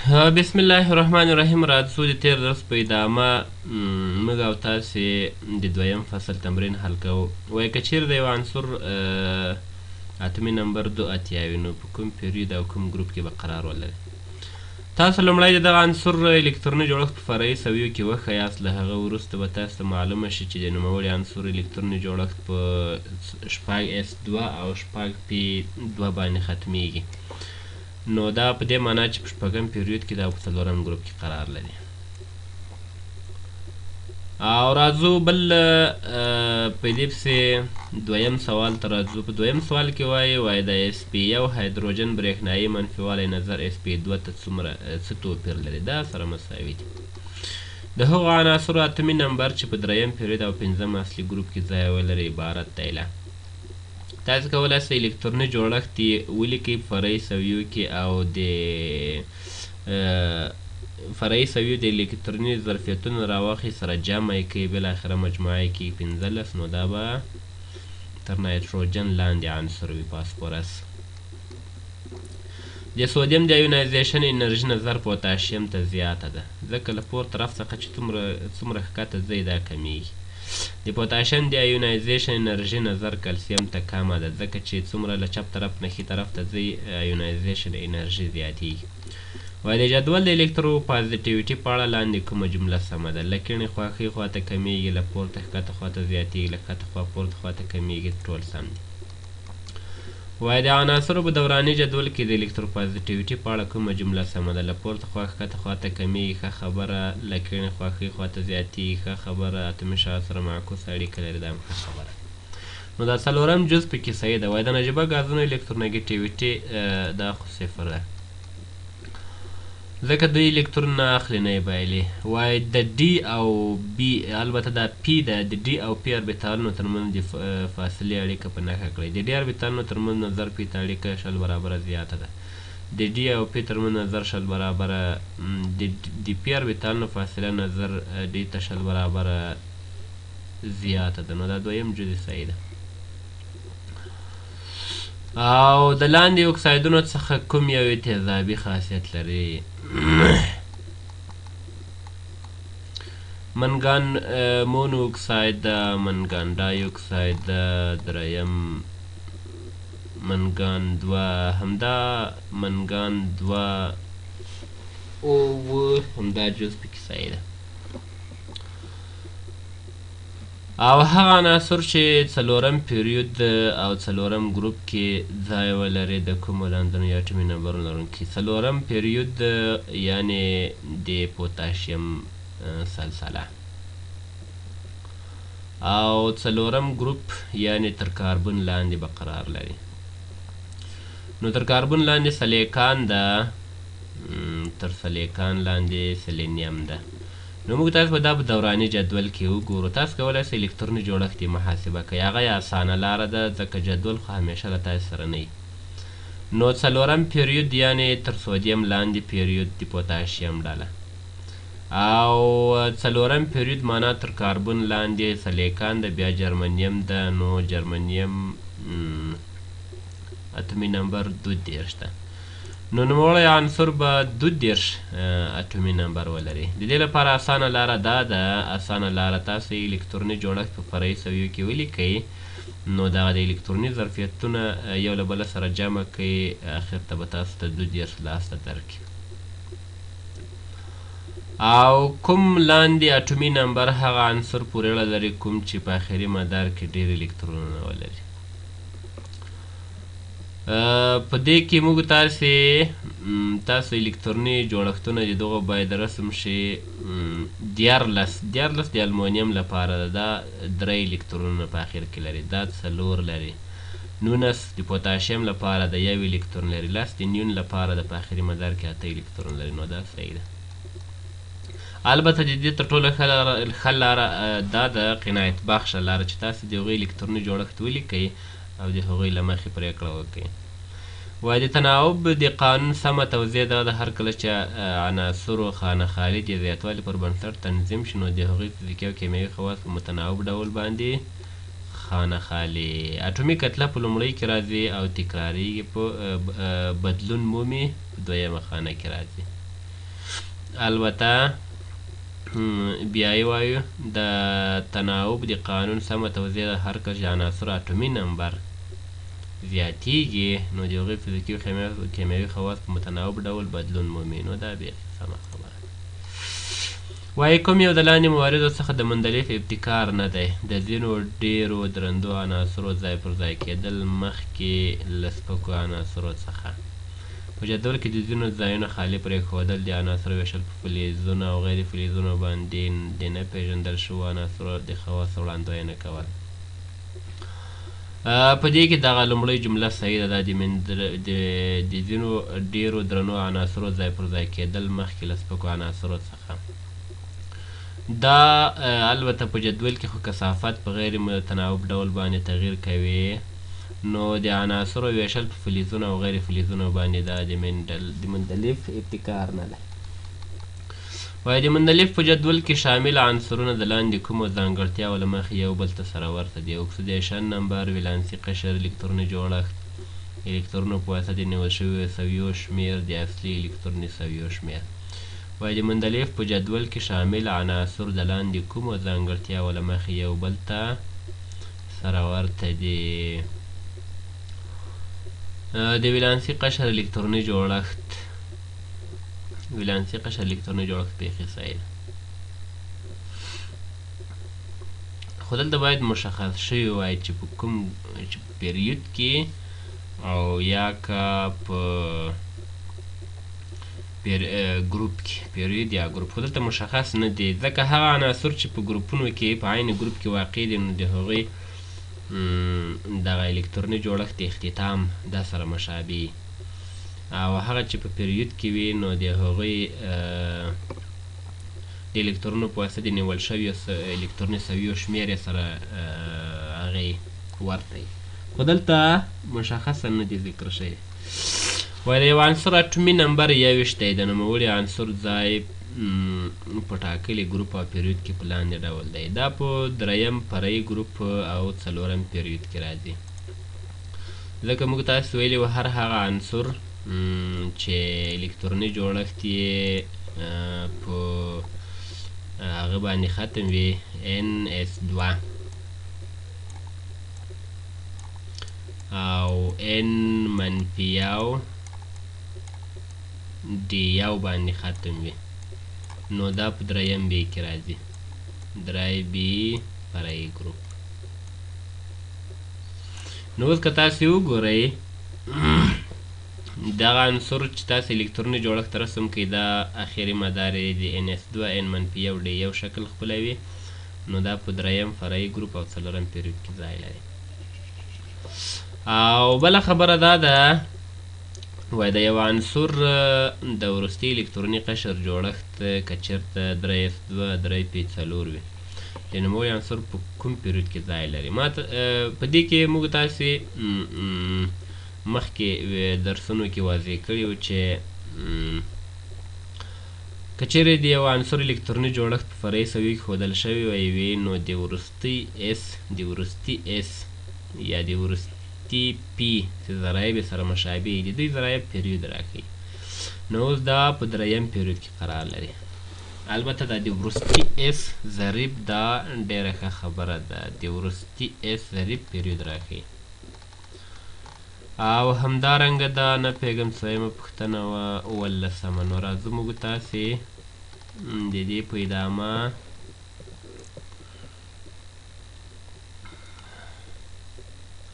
بسم الله الرحمن الرحیم. راځو د تیر درس په ادامه موږ او تاسې د دویم فصل تمرین حل کوو. وایي که چیرې د یو عنصر اتمي نمبر 2 وي نو په کوم پیریود او کوم ګروپ کې به قرار ولري. تاسو لومړی د دغه عنصر الکتروني جوړښت په فرعي سویو کې وښیاست. له هغه وروسته به تاسو ته معلومه شي چې د نوموړي عنصر الکتروني جوړښت په 6s2 او 6p2 باندې ختمیږي. نو دا په دې معنا چې په شپږم پیریود کې دا په څلورم ګروپ کې قرار لري. او راځو بل په دې پسې دویم سوال ته راځو. په دویم سوال کې وایي د sp1 هایدروجن برېښنایي منفي والی نظر sp2 ته څه توپیر لري. دا سره مساوي دي. د هغو عناصرو اتمي نمبر چې په دریم پیریود او پنځم اصلي ګروپ کې ځای ولري عبارت دی له تاسو کولی شئ الکتروني جوړښت یې ولیکئ په فرعي سویو کې او د فرعي سویو د الکتروني ظرفیتونه راواخلئ سره جمع یې کړئ بالاخره مجموعه یې کړئ 15 نو دا به تر نایتروجن لاندې عنصر وي فاسفورس. د سودیم د ایونایزیشن انرژي نظر پوتاشیم ته زیاته ده ځکه له پورته طرف څخه چې څومره ښکته ځئ دا کمیږي. د پوتاشیم د ایونایزیشن انرژي نظر کلسیم ته کمه ده ځکه چې څومره له چپ طرف نه ښي طرف ته ځئ ایونایزیشن انرژي زیاتیږي. وایي د جدول د الکتروپازیټیویټي په اړه لاندې کومه جمله سمه ده. له کیڼې خوا ښي خواته کمیږي، له پورته ښکته خواته زیاتیږي، له ښکته خوا پورته خواته کمیږي. ټول سم دي. وایي د عناصرو په دوراني جدول کې د الکتروپازیټیویټي په اړه کومه جمله سمه ده. له پورته خوا ښکته خواته کمیږي، ښه خبره. له کیڼې خوا ښي خواته زیاتیږي، ښه خبره. اتمي شعاع سره معکوسه اړیکه لري، دا هم ښه خبره. نو دا څلورم جز پکې صحیح ده. وایي د نجیبه ګازونو الکترونیګیټیویټي دا خو صفر ده ځکه دوی الکترون نه اخلي نه یې بایلي. وایي د ډي او بي البته دا پي ده د ډي او پي اربیتالونو ترمنځ د فاصلې اړیکه په نښه کړئ. د ډي اربیتالونو ترمنځ نظر پي ته اړیکه 0 برابره زیاته ده. د ډي او پي ترمنځ نظر 0 برابره د پي اربیتالونو فاصله نظر ډي ته 0 برابره زیاته ده. نو دا دویم جزء صحیح ده. او د لاندې اکسایدونو څخه کوم یو تیزابي خاصیت لري؟ منګان مونو اکساید ده، منګان ډای اکساید ده، دریم منګان 2 همدا منګان 2 او همدا جز پکې صحیح ده. او هغه عناصر چې څلورم پیریود او څلورم ګروپ کې ځای ولري د کومو لاندنیو اټومي نمبرونو لرونکي؟ څلورم پیریود یعنې د پوتاشیم سلسله او څلورم ګروپ یعنې تر کاربن لاندې به قرار لري. نو تر کاربن لاندې سلیکان ده، تر سلیکان لاندې سلینیم ده. نو موږ تاسو به دا په دوراني جدول کې وګورو. تاسو کولی شئ الکتروني جوړښت یې محاسبه کوئ. هغه یې اسانه لاره ده ځکه جدول خو همیشه له تاسو سره نه وي. نو څلورم پیریود یعنې تر سودیم لاندې پیریود د پوتاشیم ډله او څلورم پیریود معنا تر کاربن لاندې سلیکان ده، بیا جرمنیم ده. نو جرمنیم اتمي نمبر 32 ده. نو نوموړی عنصر به 32 اټومي نمبر ولري. د دې لپاره اسانه لاره دا ده، اسانه لاره تاسو الکتروني جوړښت په فرعي سویو کې ولیکئ. نو دغه د الکتروني ظرفیتونه یو له بله سره جمع کړئ، اخر ته به تاسو ته 32 لاسته درکړي. او کوم لاندې اټومي نمبر هغه عنصر پورې اړه لري کوم چې په آخري مدار کې ډېر الکترونونه ولري؟ په دې کې موږ تاسو الکتروني جوړښتونه د دغو باید رسم شي. 14 د المونیم لپاره ده، دا 3 الکترونونه په آخر کې لري، دا 4 لري. 19 د پوتاشیم لپاره ده، 1 الکترون لري. 10 د نیون لپاره ده، په آخري مدار کې 8 الکترون لري. نو دا صحیح ده. البته د دې تر ټولو ښه لاره دا ده، قناعت بخشه لاره، چې تاسو د هغوی الکتروني جوړښت ولیکئ او د هغوی له مخې پرېکړه وکړئ. وایي د تناوب د قانون سمه توضیح دا ده هر کله چې عناصرو خانه-خالي د زیاتوالي پر بنسټ تنظیم شي نو د هغوی فزیکي او کیمیاوي خواص په متناوب ډول باندې خانه-خالي. اټومي کتله په لومړۍ کې راځي او تکراریږي، په بدلون مومي په دویمه خانه کې راځي. البته بیا یې وایو د تناوب د قانون سمه توضیح د هر کله چې عناصرو اټومي نمبر زیاتیږي نو د هغوی فزیکي او کیمیاوي خواص په متناوب ډول بدلون مومي. نو دا بیخي سمه خبره ده. وایي کوم یو د لاندې مواردو څخه د مندلف ابتکار نه دی؟ د ځینو ډېرو درندو عناصرو ځای پر ځای کېدل مخکې له سپکو عناصرو څخه. په جدول کې د ځینو ځایونه خالي پرېښودل، د عناصرو ویشل په فلزونو او غیر فلزونو باندې د نه پېژندل شوو عناصرو د خواصو وړاندوینه کول. په دې کې دغه لومړۍ جمله صحیح ده. دا د ځینو ډېرو درنو عناصرو ځای پر ځای کېدل مخکې له سپکو عناصرو څخه. دا البته په جدول کې خو کثافت په غیر متناوب ډول باندې تغییر کوي، نو د عناصرو ویشل په فلزونو او غیر فلزونو باندې دا د مندلف ابتکار نه دی. وایي د مندلف په جدول کې شامل عنصرونه د لاندې کومو ځانګړتیاوو له مخې یو بل ته سره ورته دي؟ اکسیدیشن نمبر، ولانسي قشر، الکتروني جوړښت، الکترونو په واسطه د نیول شویو سویو شمېر، د اصلي الکتروني سویو شمېر. وایي د مندلف په جدول کې شامل عناصر د لاندې کومو ځانګړتیاوو له مخې یو بل ته سره ورته دي؟ د ولانسي قشر الکتروني جوړښت، ولانسي قشر الکتروني جوړښت بیخي صحیح ده. خو دلته باید مشخص شوي وای چې په کوم پیریود کې او یا که په ګروپ کې، پیریود یا ګروپ. خو دلته مشخص نه دی ځکه هغه عناصر چې په ګروپونو کې په عین ګروپ کې واقع دي نو د هغوی دغه الکتروني جوړښت اختتام دا سره مشابه او هغه چې په پیریود کې وي نو د هغوی د الکترونو په واسطه د نیول شویو الکتروني سویو شمېر یې سره هغې ورته وي. خو دلته مشخصا نه دي ذکر شوي. وایي د یو عنصر اټومي نمبر 21 دی. د نوموړي عنصر ځای په ټاکلي ګروپ او پیریود کې په لاندې ډول دی. دا په دریم فرعي ګروپ او څلورم پیریود کې راځي. ځکه موږ تاسو ویلي وو هر هغه عنصر چې الکتروني جوړښت یې په هغه باندې ختم وي NS2 او N منفي یو D1 باندې ختم وي نو دا په دریم بي کې راځي. درای بي فرعي ګروپ. نو اوس که تاسې وګورئ دغه عنصر چې تاسې الکتروني جوړښت رسم کړئ دا اخري مدار یې د NS2 N منفي یو D1 شکل خپلوي نو دا په دریم فرعي ګروپ او څلورم پیریود کې ځای لري. او بله خبره دا ده وایي د یو عنصر د وروستي الکتروني قشر جوړښت که چېرته 3s2 3p4 وي د نوموړي عنصر په کوم پیریود کې ځای لري؟ ما په دې کې موږ تاسې مخکې درسونو کې واضح کړي وو چې که چیرې د یو عنصر الکتروني جوړښت په فرعي سویو کې ښودل شوی وي نو د وروستي s یا د وروستي p چې ضرایب سره مشابه دي دوی ضرایب پیریود راښیي. نو اوس دا په دریم پیریود کې قرار لري. البته دا د وروستي s ضریب دا ډېره ښه خبره ده. د وروستي s ضریب پیریود راښیي. او همدارنګه دا نه پوهېږم څویمه پوښتنه وه 18مه. نو راځو موږ تاسې د دې په ادامه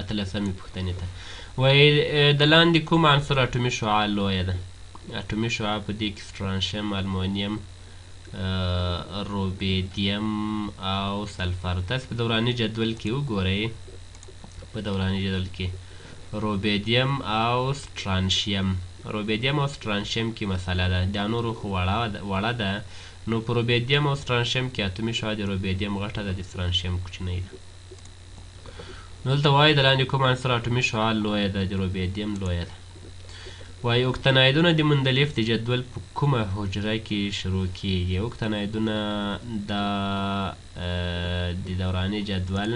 اتلسمې پوښتنې ته. وایي د لاندې کوم عنصر اټومي شعاع لویه ده؟ اټومي شعاع په دې کې سترانشیم، المونیم، روبیدیم او سلفر. تاسې په دوراني جدول کې وګورئ. په دوراني جدول کې روبیدیم او سترانشیم کې مسله ده. دا نورو خو وړه ده. نو په روبیدیم او سترانشیم کې اټومي شعاع د روبیدیم غټه ده د سترانشیم کوچنۍ ده. نو دلته وایي د لاندې کوم عنصر اټومي شعاع لویه ده؟ د روبیدیم لویه ده. وایي اوکتانایدونه د مندلیف د جدول په کومه حجره کې شروع کیږي؟ اوکتانایدونه دا د دوراني جدول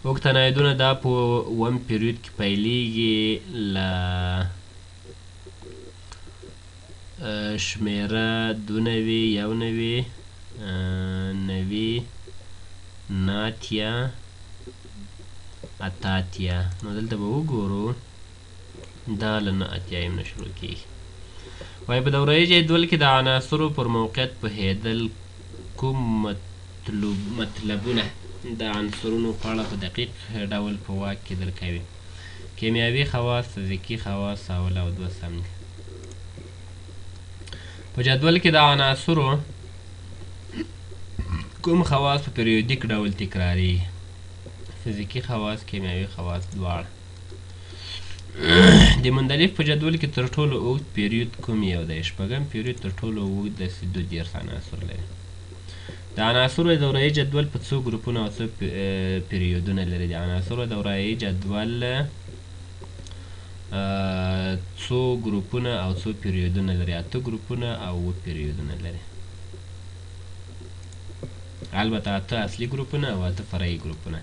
اوکتانایدونه دا په اووم پیریود کې پیلیږي له شمیره 92 91 90 ناتیا اتاتیا. نو دلته به وګورو دا له 9 اتیایم نه شروع کېږي. وایي په دورهیي جدول کې د عناصرو پر موقعیت پوهېدل کوم مطلبونه د عنصرونو په اړه په دقیق ډول په واک کې درکوي. کیمیاوي خواص، فزیکي خواص او 2 سم دي. په جدول کې د عناصرو کوم خواص په پیریودیک ډول تکراریږي؟ فزیکي خواص، کیمیاوي خواص، دواړه. د مندلیف په جدول کې تر ټولو اوږد پیریود کوم یو دی؟ شپږم پیریود تر ټولو اوږد 32 عناصر لري. د عناصرو دورهیي جدول په څو ګروپونه او څو پیریودونه لري؟ د عناصرو دورهیي جدول څو ګروپونه او څو پیریودونه لري؟ 8 ګروپونه او 7 پیریودونه لري. البته 8 اصلي ګروپونه او 8 فرعي ګروپونه.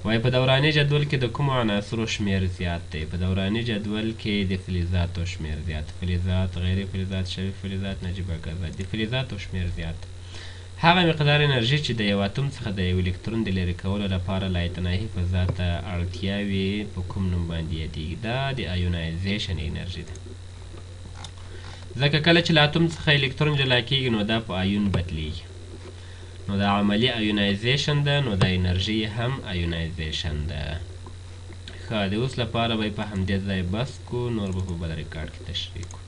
وایي په دوراني جدول کې د کومو عناصرو شمیر زیات دی؟ په دوراني جدول کې د فلزاتو شمیر زیات. فلزات، غیر فلزات، شوي فلزات، نجیبه ګازات. د فلزاتو شمیر زیات. هغه مقدار انرژي چې د یو اتوم څخه د یو الکترون د لرې کولو لپاره لایتناهي فضا ته اړتیا وي په کوم نوم باندې یادیږي؟ دا د ایونایزیشن انرژي ده. ځکه کله چې له اتوم څخه الکترون جلا کیږي نو دا په ایون بدلیږي. نو دا عملي ایونایزیشن ده، نو دا انرژي هم ایونایزیشن ده. ښه د اوس لپاره به په همدې ځای بس کو، نور به په بل ریکارډ کې تشریح کړو.